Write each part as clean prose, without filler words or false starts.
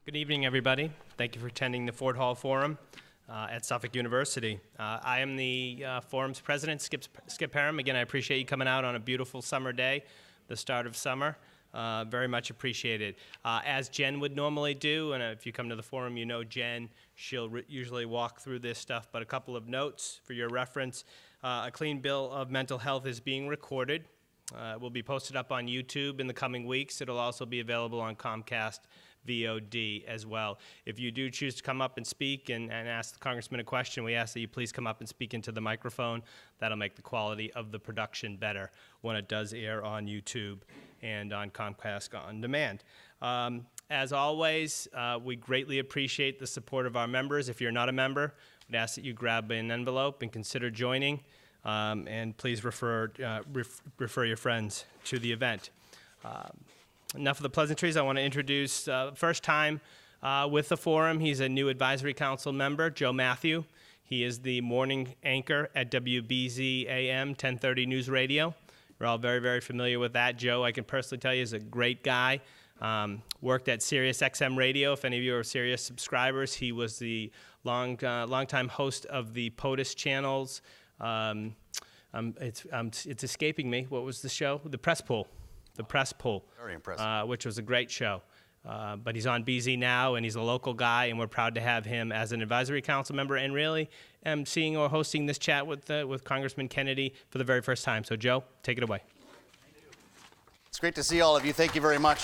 Good evening, everybody. Thank you for attending the Ford Hall Forum at Suffolk University. I am the forum's president, Skip Parham. Again, I appreciate you coming out on a beautiful summer day, the start of summer. Very much appreciated. As Jen would normally do, and if you come to the forum, you know Jen, she'll usually walk through this stuff, but a couple of notes for your reference. A clean bill of mental health is being recorded. It will be posted up on YouTube in the coming weeks. It'll also be available on Comcast VOD as well. If you do choose to come up and speak and ask the congressman a question, we ask that you please come up and speak into the microphone. That'll make the quality of the production better when it does air on YouTube and on Comcast On Demand. As always, we greatly appreciate the support of our members. If you're not a member, we'd ask that you grab an envelope and consider joining, and please refer your friends to the event. Enough of the pleasantries. I want to introduce, first time with the forum, he's a new advisory council member, Joe Mathieu. He is the morning anchor at WBZ AM 1030 News Radio. We're all very, very familiar with that. Joe, I can personally tell you, is a great guy. Worked at Sirius XM Radio. If any of you are Sirius subscribers, he was the longtime host of the POTUS channels. It's escaping me. What was the show? The Press Pool. The Press Pool. Very impressive. Which was a great show. But he's on BZ now, and he's a local guy, and we're proud to have him as an advisory council member and really emceeing or hosting this chat with Congressman Kennedy for the very first time. So, Joe, take it away. It's great to see all of you. Thank you very much.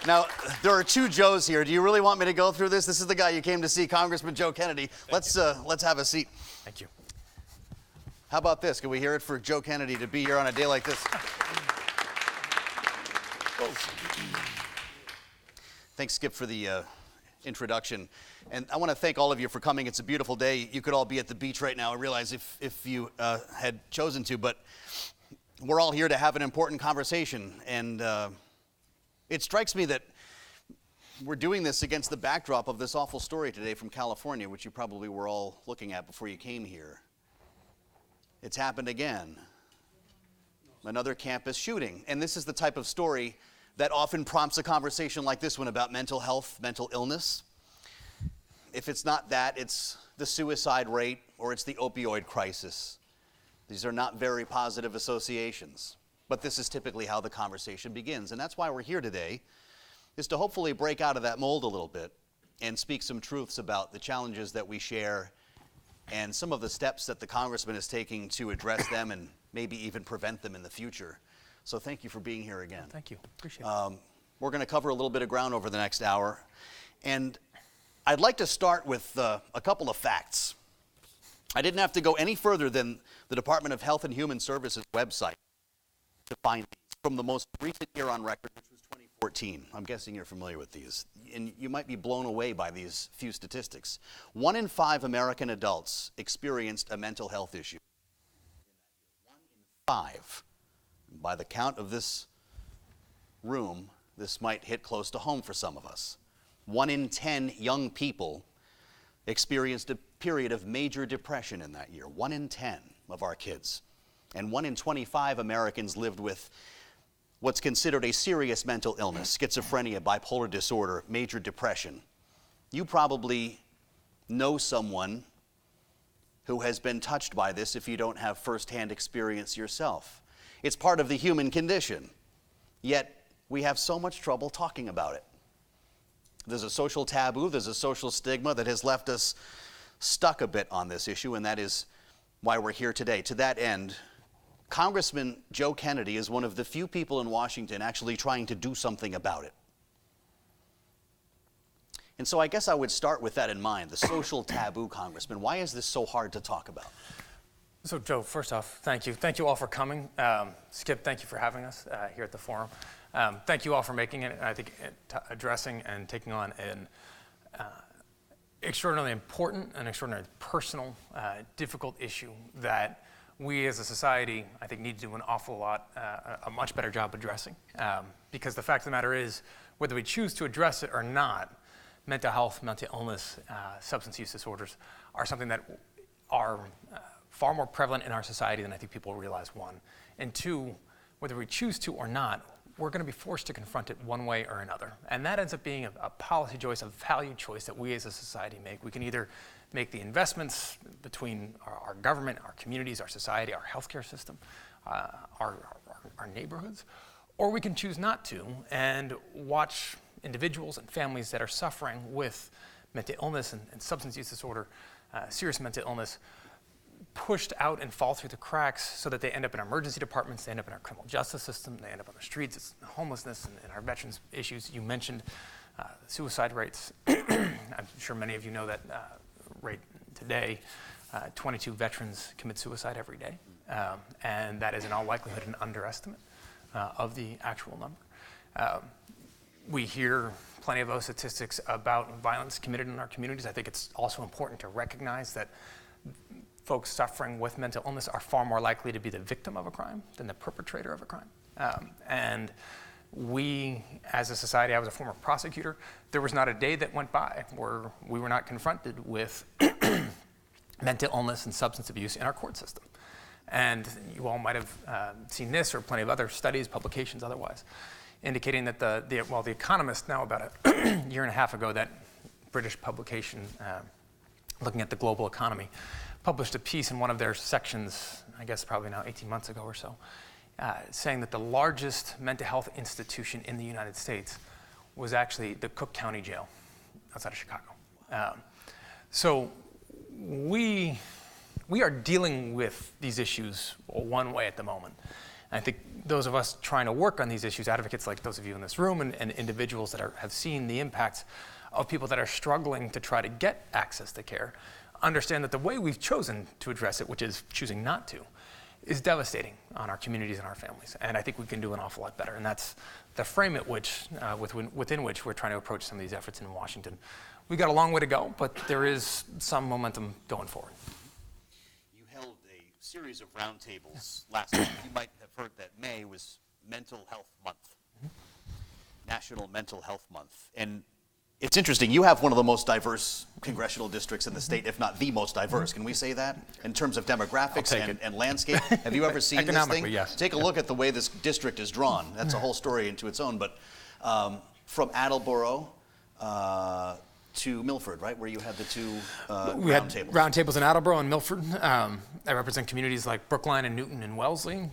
Now, there are two Joes here. Do you really want me to go through this? This is the guy you came to see, Congressman Joe Kennedy. Let's have a seat. Thank you. How about this? Can we hear it for Joe Kennedy to be here on a day like this? Thanks, Skip, for the introduction. And I want to thank all of you for coming. It's a beautiful day. You could all be at the beach right now, I realize, if you had chosen to, but we're all here to have an important conversation. And it strikes me that we're doing this against the backdrop of this awful story today from California, which you probably were all looking at before you came here. It's happened again. Another campus shooting. And this is the type of story that often prompts a conversation like this one about mental health, mental illness. If it's not that, it's the suicide rate or it's the opioid crisis. These are not very positive associations, but this is typically how the conversation begins. And that's why we're here today, is to hopefully break out of that mold a little bit and speak some truths about the challenges that we share and some of the steps that the congressman is taking to address them and maybe even prevent them in the future. So thank you for being here again. Thank you. Appreciate it. We're going to cover a little bit of ground over the next hour. And I'd like to start with a couple of facts. I didn't have to go any further than the Department of Health and Human Services website to find these from the most recent year on record, which was 2014. I'm guessing you're familiar with these. And you might be blown away by these few statistics. 1 in 5 American adults experienced a mental health issue. 1 in 5. By the count of this room, this might hit close to home for some of us. 1 in 10 young people experienced a period of major depression in that year. 1 in 10 of our kids. And 1 in 25 Americans lived with what's considered a serious mental illness, schizophrenia, bipolar disorder, major depression. You probably know someone who has been touched by this if you don't have firsthand experience yourself. It's part of the human condition, yet we have so much trouble talking about it. There's a social taboo, there's a social stigma that has left us stuck a bit on this issue, and that is why we're here today. To that end, Congressman Joe Kennedy is one of the few people in Washington actually trying to do something about it. And so I guess I would start with that in mind, the social taboo, Congressman. Why is this so hard to talk about? So, Joe, first off, thank you. Thank you all for coming. Skip, thank you for having us here at the forum. Thank you all for making it, I think, addressing and taking on an extraordinarily important and extraordinarily personal, difficult issue that we as a society, I think, need to do an awful lot, a much better job addressing. Because the fact of the matter is, whether we choose to address it or not, mental health, mental illness, substance use disorders are something that are far more prevalent in our society than I think people realize, 1. And 2, whether we choose to or not, we're going to be forced to confront it one way or another. And that ends up being a policy choice, a value choice that we as a society make. We can either make the investments between our government, our communities, our society, our healthcare system, our neighborhoods, or we can choose not to and watch individuals and families that are suffering with mental illness and substance use disorder, serious mental illness, pushed out and fall through the cracks so that they end up in our emergency departments, they end up in our criminal justice system, they end up on the streets. It's homelessness and our veterans issues. You mentioned suicide rates. I'm sure many of you know that rate today. 22 veterans commit suicide every day, and that is in all likelihood an underestimate of the actual number. We hear plenty of those statistics about violence committed in our communities. I think it's also important to recognize that folks suffering with mental illness are far more likely to be the victim of a crime than the perpetrator of a crime. And we, as a society, I was a former prosecutor, there was not a day that went by where we were not confronted with mental illness and substance abuse in our court system. And you all might have seen this or plenty of other studies, publications otherwise, indicating that The Economist, now about a year and a half ago, that British publication looking at the global economy, published a piece in one of their sections, I guess probably now 18 months ago or so, saying that the largest mental health institution in the United States was actually the Cook County Jail outside of Chicago. So we are dealing with these issues one way at the moment. And I think those of us trying to work on these issues, advocates like those of you in this room and individuals that have seen the impacts of people that are struggling to try to get access to care, understand that the way we've chosen to address it, which is choosing not to, is devastating on our communities and our families. And I think we can do an awful lot better. And that's the frame at which, within which we're trying to approach some of these efforts in Washington. We've got a long way to go, but there is some momentum going forward. You held a series of roundtables last month. You might have heard that May was Mental Health Month, National Mental Health Month. And it's interesting, you have one of the most diverse congressional districts in the state, if not the most diverse. Can we say that? In terms of demographics and landscape? Have you ever seen this thing? Yes. Take a look at the way this district is drawn. That's a whole story into its own. But from Attleboro to Milford, right, where you had the two We had roundtables. roundtables in Attleboro and Milford. I represent communities like Brookline and Newton and Wellesley,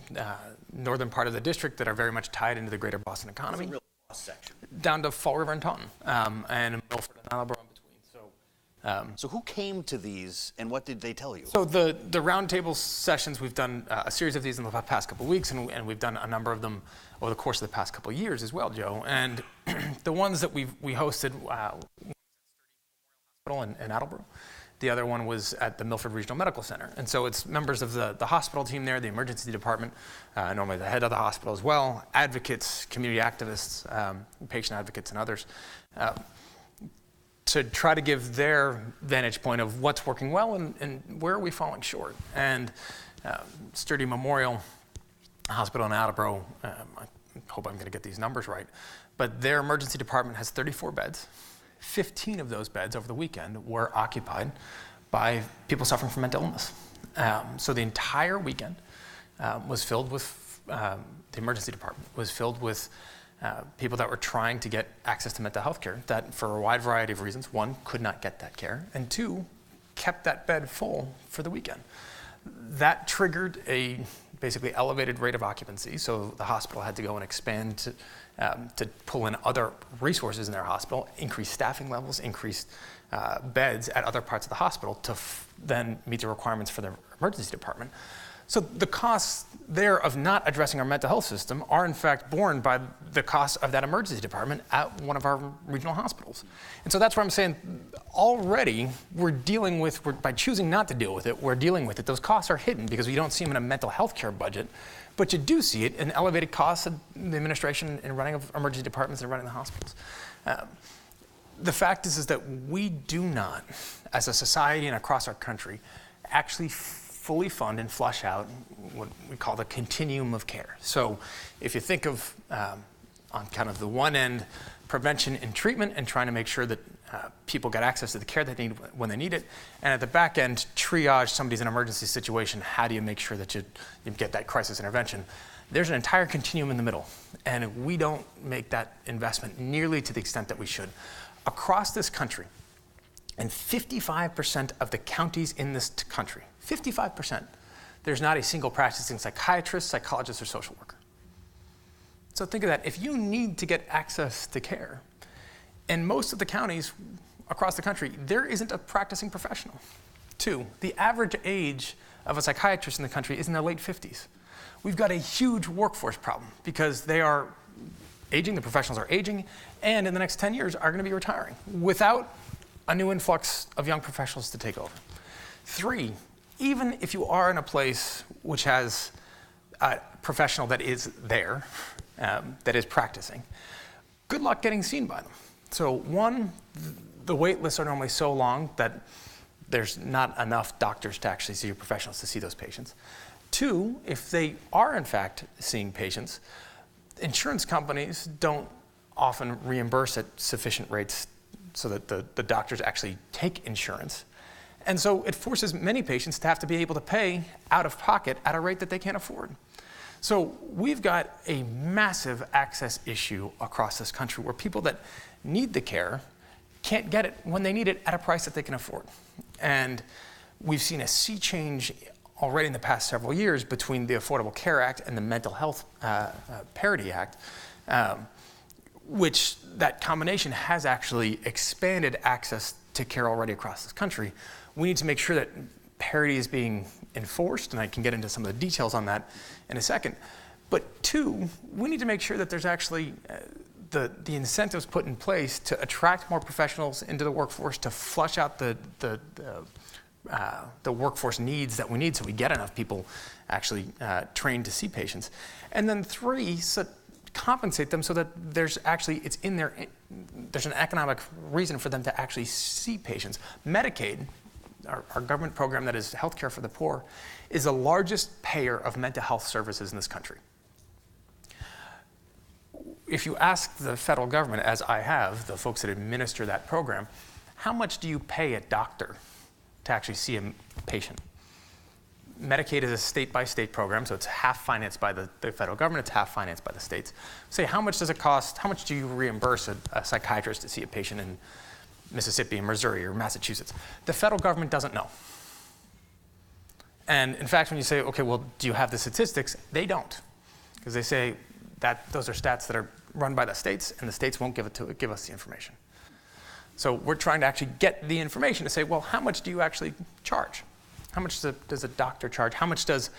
northern part of the district that are very much tied into the greater Boston economy. It's a real cross-section. Down to Fall River and Taunton, and Milford and Attleboro in between. So who came to these, and what did they tell you? So the roundtable sessions, we've done a series of these in the past couple of weeks, and we've done a number of them over the course of the past couple of years as well, Joe. And the ones that we hosted in Attleboro. The other one was at the Milford Regional Medical Center. And so it's members of the hospital team there, the emergency department, normally the head of the hospital as well, advocates, community activists, patient advocates, and others, to try to give their vantage point of what's working well and where are we falling short. And Sturdy Memorial Hospital in Attleboro, I hope I'm going to get these numbers right, but their emergency department has 34 beds. 15 of those beds over the weekend were occupied by people suffering from mental illness. So the entire weekend was filled with, the emergency department was filled with people that were trying to get access to mental health care that for a wide variety of reasons, one, could not get that care, and two, kept that bed full for the weekend. That triggered a basically elevated rate of occupancy, so the hospital had to go and expand to pull in other resources in their hospital, increase staffing levels, increase beds at other parts of the hospital to then meet the requirements for the emergency department. So the costs there of not addressing our mental health system are in fact borne by the cost of that emergency department at one of our regional hospitals. And so that's where I'm saying already we're dealing with, by choosing not to deal with it, we're dealing with it. Those costs are hidden because we don't see them in a mental health care budget, but you do see it in elevated costs of the administration and running of emergency departments and running the hospitals. The fact is that we do not, as a society and across our country, actually fully fund and flush out what we call the continuum of care. So if you think of, on kind of the one end, prevention and treatment and trying to make sure that people get access to the care they need when they need it, and at the back end, triage somebody's in an emergency situation. How do you make sure that you get that crisis intervention? There's an entire continuum in the middle, and we don't make that investment nearly to the extent that we should. Across this country, in 55% of the counties in this country, 55%, there's not a single practicing psychiatrist, psychologist, or social worker. So think of that. If you need to get access to care, in most of the counties across the country, there isn't a practicing professional. 2, the average age of a psychiatrist in the country is in their late 50s. We've got a huge workforce problem because they are aging, the professionals are aging, and in the next 10 years are going to be retiring without a new influx of young professionals to take over. 3, even if you are in a place which has a professional that is there, that is practicing, good luck getting seen by them. So 1, the wait lists are normally so long that there's not enough doctors to actually see, professionals to see those patients. 2, if they are in fact seeing patients, insurance companies don't often reimburse at sufficient rates so that the doctors actually take insurance. And so it forces many patients to have to be able to pay out of pocket at a rate that they can't afford. So we've got a massive access issue across this country where people that need the care can't get it when they need it at a price that they can afford. And we've seen a sea change already in the past several years between the Affordable Care Act and the Mental Health Parity Act, which that combination has actually expanded access to care already across this country. We need to make sure that parity is being enforced, and I can get into some of the details on that in a second. But 2, we need to make sure that there's actually the incentives put in place to attract more professionals into the workforce, to flush out the workforce needs that we need so we get enough people actually trained to see patients. And then 3, compensate them so that there's actually, there's an economic reason for them to actually see patients. Medicaid, our government program that is healthcare for the poor, is the largest payer of mental health services in this country. If you ask the federal government, as I have, the folks that administer that program, how much do you pay a doctor to actually see a patient? Medicaid is a state-by-state program, so it's half financed by the federal government, it's half financed by the states. Say, how much does it cost, how much do you reimburse a psychiatrist to see a patient in Mississippi, or Missouri, or Massachusetts? The federal government doesn't know. And in fact, when you say, okay, well, do you have the statistics? They don't, because they say that those are stats that are run by the states, and the states won't give us the information. So we're trying to actually get the information to say, well, how much do you actually charge? How much does a doctor charge? How much does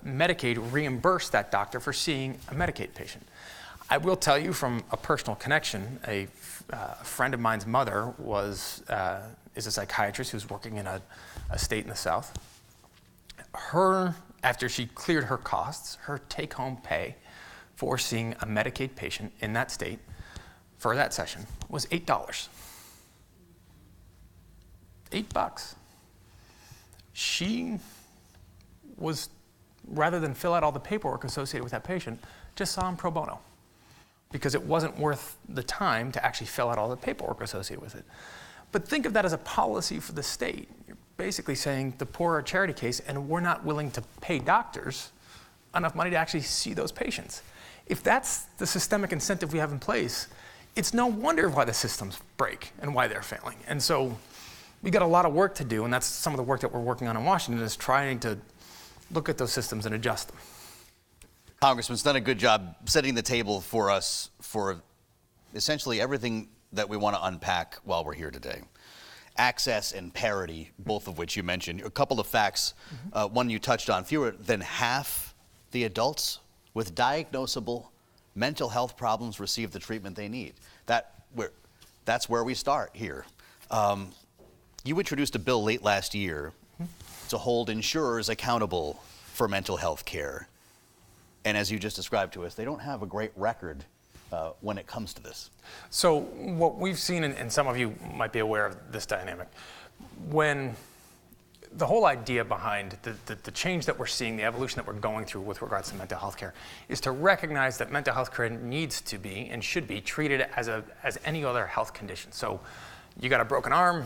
Medicaid reimburse that doctor for seeing a Medicaid patient? I will tell you from a personal connection, a friend of mine's mother is a psychiatrist who's working in a state in the South. After she cleared her costs, her take-home pay for seeing a Medicaid patient in that state for that session was $8. $8. She was, rather than fill out all the paperwork associated with that patient, just saw him pro bono, because it wasn't worth the time to actually fill out all the paperwork associated with it. But think of that as a policy for the state. You're basically saying the poor are a charity case, and we're not willing to pay doctors enough money to actually see those patients. If that's the systemic incentive we have in place, it's no wonder why the systems break and why they're failing. And so we got a lot of work to do, and that's some of the work that we're working on in Washington, is trying to look at those systems and adjust them. Congressman's done a good job setting the table for us for essentially everything that we want to unpack while we're here today. Access and parity, both of which you mentioned. A couple of facts, one you touched on, fewer than half the adults with diagnosable mental health problems receive the treatment they need. That's where we start here. You introduced a bill late last year to hold insurers accountable for mental health care. And as you just described to us, they don't have a great record when it comes to this. So what we've seen, and some of you might be aware of this dynamic, when the whole idea behind the change that we're seeing, the evolution that we're going through with regards to mental health care, is to recognize that mental health care needs to be and should be treated as any other health condition. So you got a broken arm,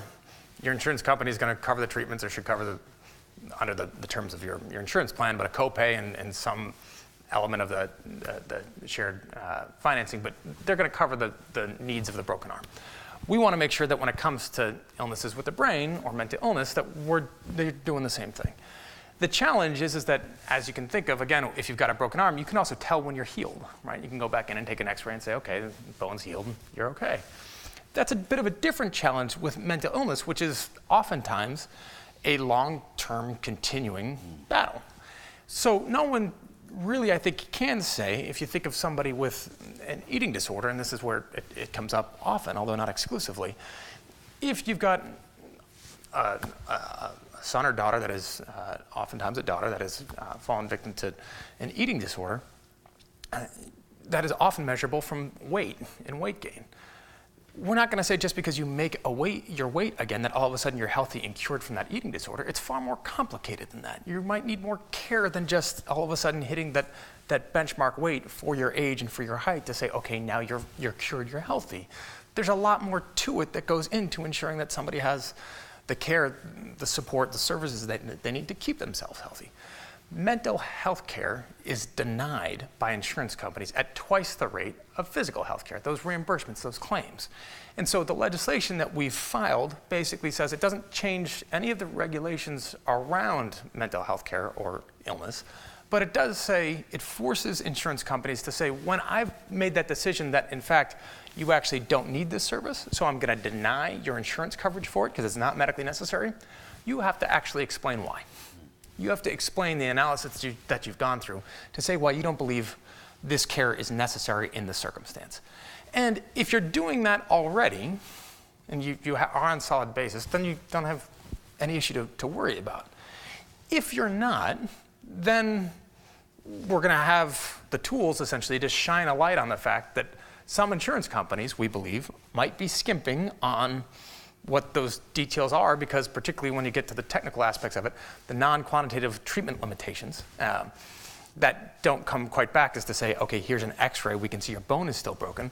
your insurance company is going to cover the treatments or should cover under the terms of your insurance plan, but a copay and some element of the shared financing, but they're going to cover the needs of the broken arm. We want to make sure that when it comes to illnesses with the brain or mental illness, that they're doing the same thing. The challenge is that, as you can think of, again, if you've got a broken arm, you can also tell when you're healed, right? You can go back in and take an x-ray and say, okay, the bone's healed, you're okay. That's a bit of a different challenge with mental illness, which is oftentimes a long-term continuing battle. So no one really, I think, can say, if you think of somebody with an eating disorder, and this is where it comes up often, although not exclusively, if you've got a son or daughter that is, oftentimes a daughter that has fallen victim to an eating disorder, that is often measurable from weight and weight gain. We're not going to say just because you make your weight again that all of a sudden you're healthy and cured from that eating disorder. It's far more complicated than that. You might need more care than just all of a sudden hitting that benchmark weight for your age and for your height to say, okay, now you're cured, you're healthy. There's a lot more to it that goes into ensuring that somebody has the care, the support, the services that they need to keep themselves healthy. Mental health care is denied by insurance companies at twice the rate of physical health care, those reimbursements, those claims. And so the legislation that we've filed basically says it doesn't change any of the regulations around mental health care or illness, but it does say, it forces insurance companies to say, when I've made that decision that, in fact, you actually don't need this service, so I'm going to deny your insurance coverage for it because it's not medically necessary, you have to actually explain why. You have to explain the analysis that you've gone through to say why you don't believe this care is necessary in this circumstance. And if you're doing that already, and you are on solid basis, then you don't have any issue to worry about. If you're not, then we're going to have the tools essentially to shine a light on the fact that some insurance companies, we believe, might be skimping on what those details are, because particularly when you get to the technical aspects of it, the non-quantitative treatment limitations that don't come quite back is to say, okay, here's an x-ray, we can see your bone is still broken,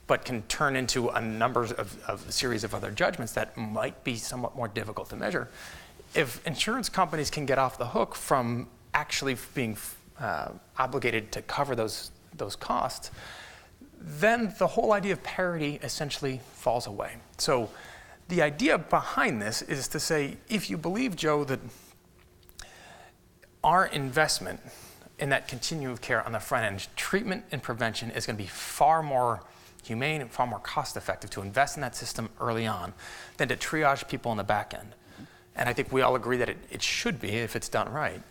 but can turn into a series of other judgments that might be somewhat more difficult to measure. If insurance companies can get off the hook from actually being obligated to cover those costs, then the whole idea of parity essentially falls away. So the idea behind this is to say, if you believe, Joe, that our investment in that continuum of care on the front end, treatment and prevention, is going to be far more humane and far more cost effective to invest in that system early on than to triage people on the back end. And I think we all agree that it should be if it's done right.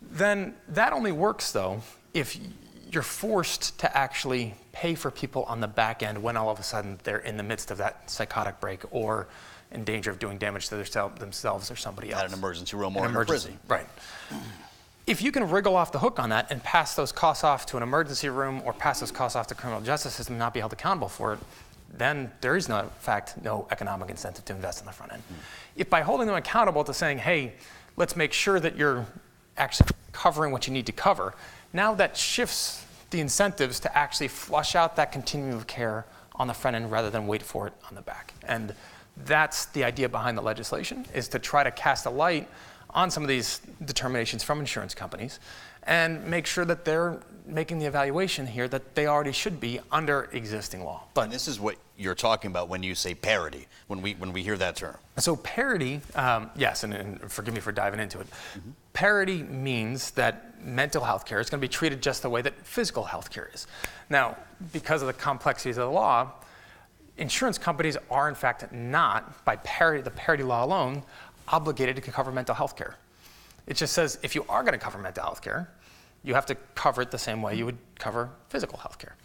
Then that only works, though, if you're forced to actually pay for people on the back end when all of a sudden they're in the midst of that psychotic break or in danger of doing damage to themselves or somebody else. At an emergency room or in a prison. Right. If you can wriggle off the hook on that and pass those costs off to an emergency room or pass those costs off to the criminal justice system and not be held accountable for it, then there is, in fact, no economic incentive to invest in the front end. If by holding them accountable to saying, hey, let's make sure that you're actually covering what you need to cover, now that shifts the incentives to actually flush out that continuum of care on the front end rather than wait for it on the back. And that's the idea behind the legislation, is to try to cast a light on some of these determinations from insurance companies and make sure that they're making the evaluation here that they already should be under existing law. And this is what you're talking about when you say parity, when we hear that term. So parity, yes, and forgive me for diving into it. Mm-hmm. Parity means that mental health care is going to be treated just the way that physical health care is. Now, because of the complexities of the law, insurance companies are in fact not, by parity, the parity law alone, obligated to cover mental health care. It just says if you are going to cover mental health care, you have to cover it the same way you would cover physical health care.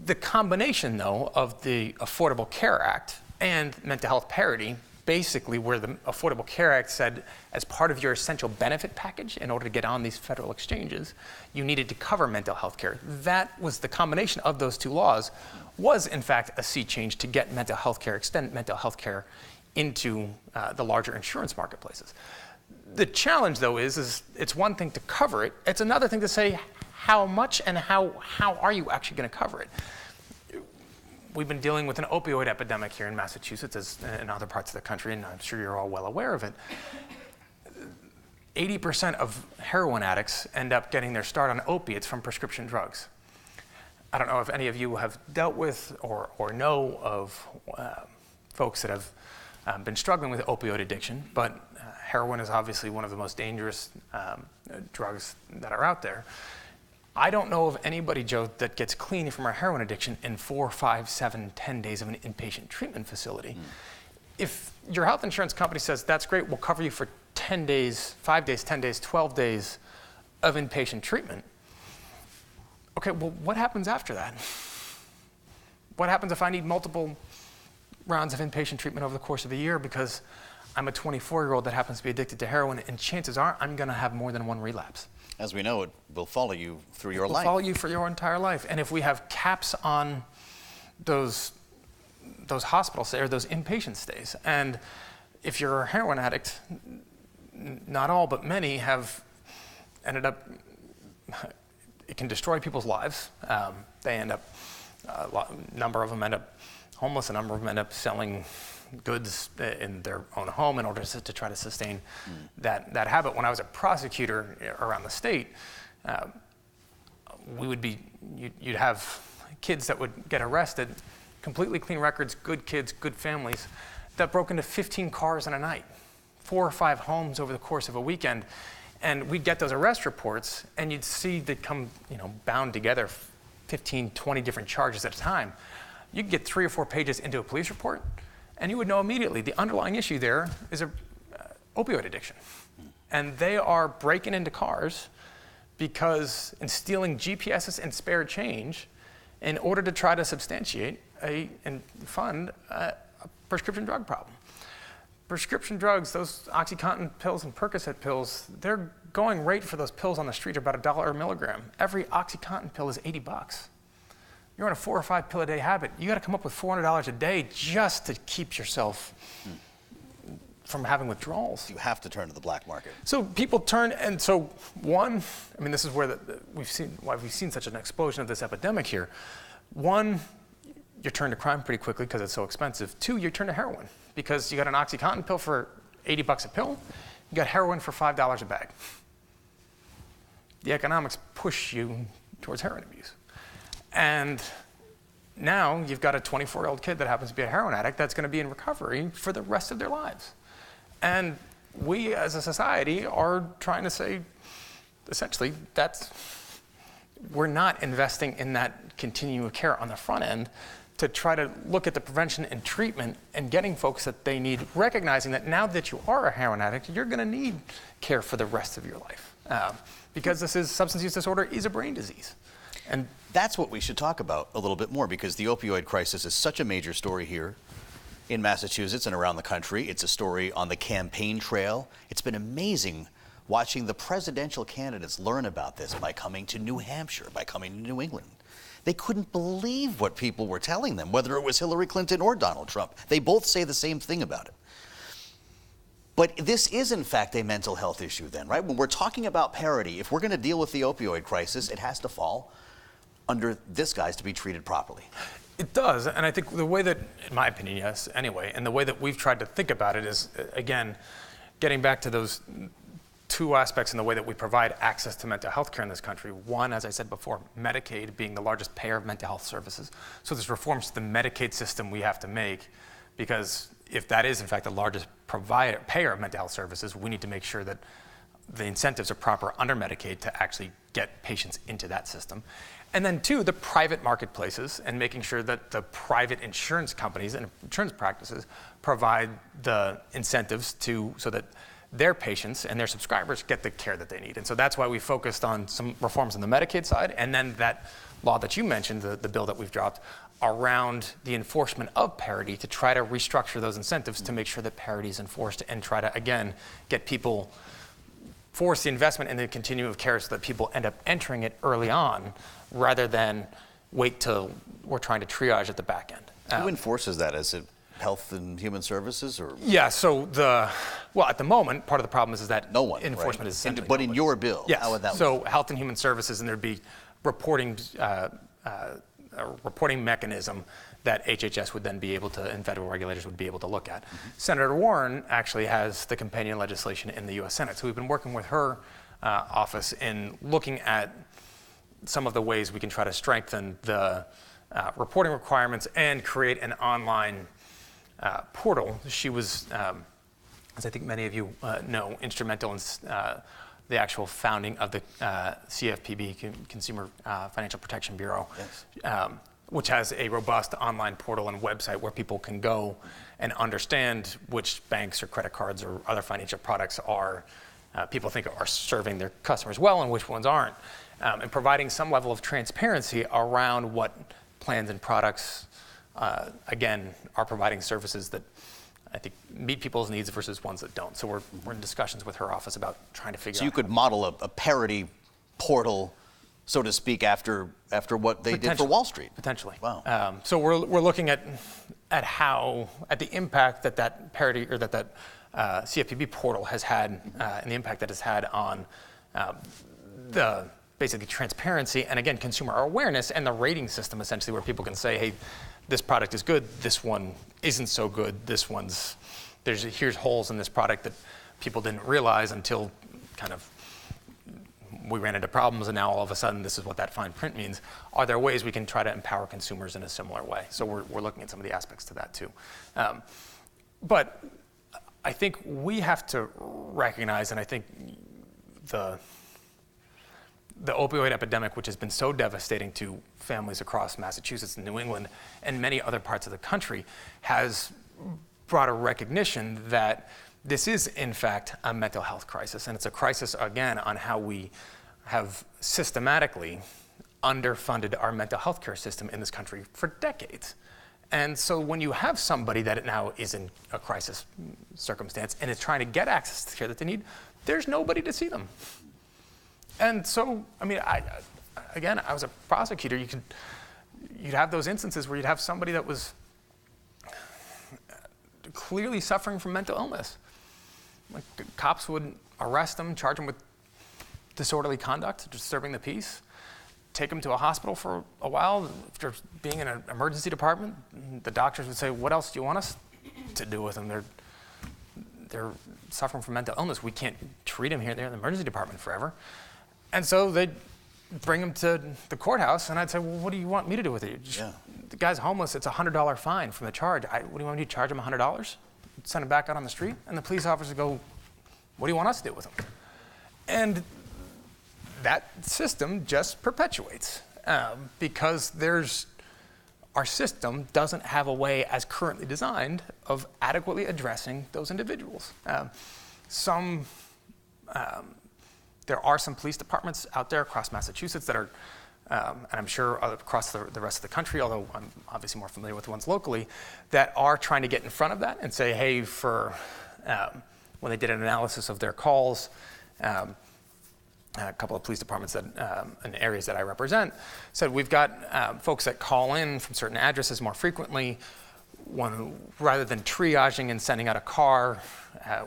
The combination, though, of the Affordable Care Act and mental health parity, basically where the Affordable Care Act said as part of your essential benefit package, in order to get on these federal exchanges, you needed to cover mental health care. That was the combination of those two laws, was in fact a sea change to get mental health care, extend mental health care into the larger insurance marketplaces. The challenge, though, is it's one thing to cover it. It's another thing to say how much and how are you actually going to cover it. We've been dealing with an opioid epidemic here in Massachusetts, as in other parts of the country, and I'm sure you're all well aware of it. 80% of heroin addicts end up getting their start on opiates from prescription drugs. I don't know if any of you have dealt with or know of folks that have been struggling with opioid addiction, but heroin is obviously one of the most dangerous drugs that are out there. I don't know of anybody, Joe, that gets clean from a heroin addiction in 4, 5, 7, 10 days of an inpatient treatment facility. If your health insurance company says, that's great, we'll cover you for 10 days, 5 days, 10 days, 12 days of inpatient treatment, okay, well, what happens after that? What happens if I need multiple rounds of inpatient treatment over the course of a year because I'm a 24-year-old that happens to be addicted to heroin, and chances are I'm going to have more than one relapse? As we know, it will follow you through your life. It will follow you for your entire life. And if we have caps on those hospital stays or those inpatient stays, and if you're a heroin addict, not all but many have ended up, it can destroy people's lives. They end up, a number of them end up homeless, a number of them end up selling goods in their own home in order to try to sustain that habit. When I was a prosecutor around the state, you'd have kids that would get arrested, completely clean records, good kids, good families, that broke into 15 cars in a night, 4 or 5 homes over the course of a weekend. And we'd get those arrest reports, and you'd see they come, bound together, 15, 20 different charges at a time. You could get 3 or 4 pages into a police report, and you would know immediately the underlying issue there is a opioid addiction. And they are breaking into cars because and stealing GPSs and spare change in order to try to substantiate and fund a prescription drug problem. Prescription drugs, those OxyContin pills and Percocet pills, they're going rate for those pills on the street are about $1 a milligram. Every OxyContin pill is $80. You're on a 4 or 5 pill a day habit. You got to come up with $400 a day just to keep yourself from having withdrawals. You have to turn to the black market. So people turn, and so one, this is where we've seen such an explosion of this epidemic here. One, you turn to crime pretty quickly because it's so expensive. 2, you turn to heroin because you got an OxyContin pill for $80 a pill. You got heroin for $5 a bag. The economics push you towards heroin abuse. And now you've got a 24-year-old kid that happens to be a heroin addict that's going to be in recovery for the rest of their lives. And we as a society are trying to say, essentially, we're not investing in that continuum of care on the front end to try to look at the prevention and treatment and getting folks that they need, recognizing that now that you are a heroin addict, you're going to need care for the rest of your life. Because substance use disorder is a brain disease. And that's what we should talk about a little bit more, because the opioid crisis is such a major story here in Massachusetts and around the country. It's a story on the campaign trail. It's been amazing watching the presidential candidates learn about this by coming to New Hampshire, by coming to New England. They couldn't believe what people were telling them, whether it was Hillary Clinton or Donald Trump. They both say the same thing about it. But this is, in fact, a mental health issue then, right? When we're talking about parity, if we're going to deal with the opioid crisis, it has to fall under this guy's to be treated properly. It does, and I think the way that, in my opinion, yes, anyway, and the way that we've tried to think about it is, again, getting back to those 2 aspects in the way that we provide access to mental health care in this country. One, as I said before, Medicaid being the largest payer of mental health services. So there's reforms to the Medicaid system we have to make, because if that is, in fact, the largest payer of mental health services, we need to make sure that the incentives are proper under Medicaid to actually get patients into that system. And then 2, the private marketplaces, and making sure that the private insurance companies and insurance practices provide the incentives so that their patients and their subscribers get the care that they need. And so that's why we focused on some reforms on the Medicaid side, and then that law that you mentioned, the bill that we've dropped, around the enforcement of parity to try to restructure those incentives to make sure that parity is enforced and try to, again, get people, force the investment in the continuum of care so that people end up entering it early on rather than wait till we're trying to triage at the back end. Who enforces that? Is it Health and Human Services, or? Yeah, so at the moment, part of the problem is that No one, enforcement right? is essentially But in your bill, yes. how would that So work? Health and Human Services, and there'd be reporting, a reporting mechanism that HHS would then be able to, and federal regulators would be able to look at. Senator Warren actually has the companion legislation in the U.S. Senate, so we've been working with her office in looking at some of the ways we can try to strengthen the reporting requirements and create an online portal. She was, as I think many of you know, instrumental in the actual founding of the CFPB, Consumer Financial Protection Bureau, Yes. Which has a robust online portal and website where people can go and understand which banks or credit cards or other financial products are people think are serving their customers well and which ones aren't, and providing some level of transparency around what plans and products, again, are providing services that I think meet people's needs versus ones that don't. So we're in discussions with her office about trying to figure out. So you could model a parity portal, so to speak, after what they did for Wall Street. Potentially. Wow. So we're looking at the impact that parity or that CFPB portal has had and the impact that it's had on the basically transparency and again consumer awareness and the rating system essentially where people can say, hey, this product is good, this one isn't so good, here's holes in this product that people didn't realize until kind of we ran into problems and now all of a sudden this is what that fine print means. Are there ways we can try to empower consumers in a similar way? So we're looking at some of the aspects to that too. But I think we have to recognize, and I think the opioid epidemic, which has been so devastating to families across Massachusetts and New England and many other parts of the country, has brought a recognition that this is, in fact, a mental health crisis. And it's a crisis, again, on how we have systematically underfunded our mental health care system in this country for decades. And so when you have somebody that now is in a crisis circumstance and is trying to get access to the care that they need, there's nobody to see them. And so, I mean, I was a prosecutor. You'd have those instances where you'd have somebody that was clearly suffering from mental illness. Like, cops would arrest them, charge them with disorderly conduct, disturbing the peace, take them to a hospital for a while. After being in an emergency department, the doctors would say, what else do you want us to do with them? They're suffering from mental illness. We can't treat them here. They're in the emergency department forever. And so they'd bring him to the courthouse, and I'd say, well, what do you want me to do with it? Yeah. The guy's homeless. It's a $100 fine from the charge. What do you want me to charge him $100? Send him back out on the street? And the police officers go, what do you want us to do with him? And that system just perpetuates because our system doesn't have a way, as currently designed, of adequately addressing those individuals. There are some police departments out there across Massachusetts that are, and I'm sure across the rest of the country, although I'm obviously more familiar with the ones locally, that are trying to get in front of that and say, hey, when they did an analysis of their calls, a couple of police departments in areas that I represent said we've got folks that call in from certain addresses more frequently. Rather than triaging and sending out a car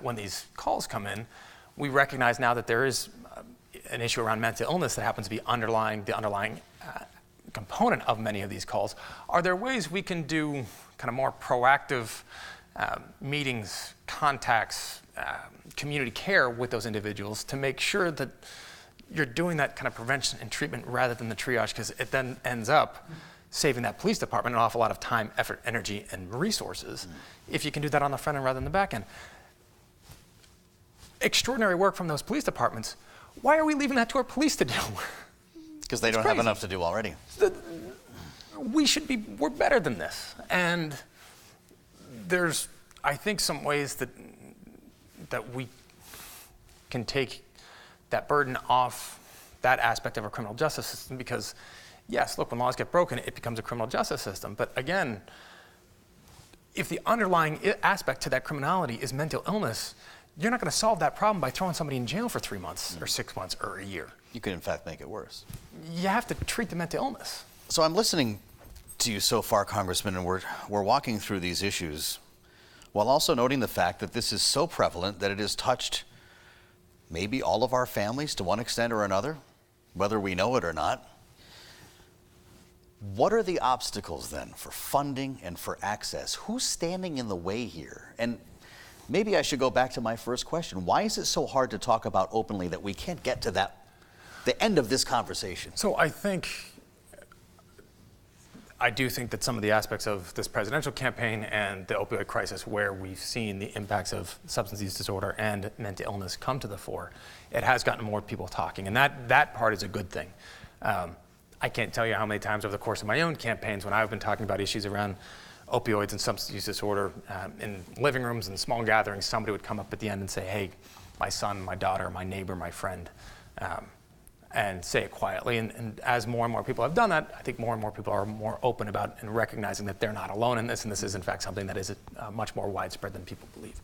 when these calls come in, we recognize now that there is an issue around mental illness that happens to be the underlying component of many of these calls. Are there ways we can do kind of more proactive meetings, contacts, community care with those individuals to make sure that you're doing that kind of prevention and treatment rather than the triage, because it then ends up saving that police department an awful lot of time, effort, energy, and resources if you can do that on the front end rather than the back end. Extraordinary work from those police departments. Why are we leaving that to our police to do? Because they don't have enough to do already. We're better than this. And there's, I think, some ways that we can take that burden off that aspect of our criminal justice system, because yes, look, when laws get broken, it becomes a criminal justice system. But again, if the underlying aspect to that criminality is mental illness, you're not going to solve that problem by throwing somebody in jail for 3 months or 6 months or a year. You could, in fact, make it worse. You have to treat the mental illness. So I'm listening to you so far, Congressman, and we're walking through these issues while also noting the fact that this is so prevalent that it has touched maybe all of our families to one extent or another, whether we know it or not. What are the obstacles then for funding and for access? Who's standing in the way here? And maybe I should go back to my first question. Why is it so hard to talk about openly that we can't get to the end of this conversation? So I do think that some of the aspects of this presidential campaign and the opioid crisis, where we've seen the impacts of substance use disorder and mental illness come to the fore, it has gotten more people talking, and that part is a good thing. I can't tell you how many times over the course of my own campaigns when I've been talking about issues around opioids and substance use disorder in living rooms and small gatherings, somebody would come up at the end and say, hey, my son, my daughter, my neighbor, my friend, and say it quietly. And as more and more people have done that, I think more and more people are more open about and recognizing that they're not alone in this, and this is in fact something that is much more widespread than people believe.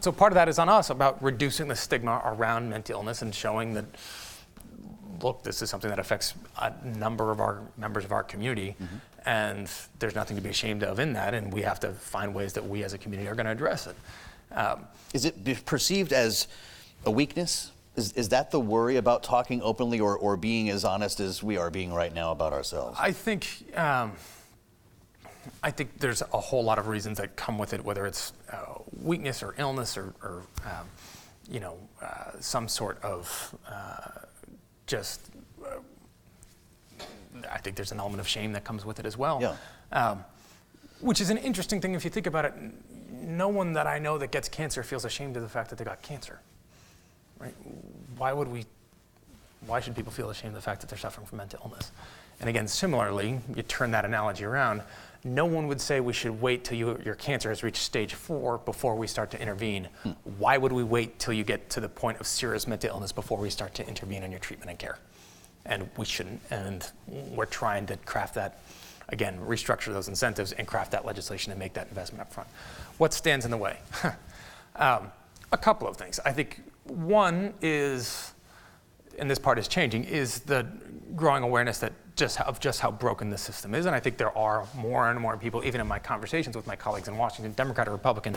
So part of that is on us about reducing the stigma around mental illness and showing that, look, this is something that affects a number of our members of our community, and there's nothing to be ashamed of in that, and we have to find ways that we as a community are going to address it. Is it perceived as a weakness? Is that the worry about talking openly or being as honest as we are being right now about ourselves? I think there's a whole lot of reasons that come with it, whether it's weakness or illness or some sort of I think there's an element of shame that comes with it as well. Yeah. Which is an interesting thing if you think about it. No one that I know that gets cancer feels ashamed of the fact that they got cancer. Right? Why should people feel ashamed of the fact that they're suffering from mental illness? And again, similarly, you turn that analogy around, no one would say we should wait till your cancer has reached stage 4 before we start to intervene. Why would we wait till you get to the point of serious mental illness before we start to intervene in your treatment and care? And we shouldn't, and we're trying to craft that, again, restructure those incentives and craft that legislation and make that investment up front. What stands in the way? A couple of things. I think one is, and this part is changing, is the growing awareness that just how broken the system is. And I think there are more and more people, even in my conversations with my colleagues in Washington, Democrat or Republican,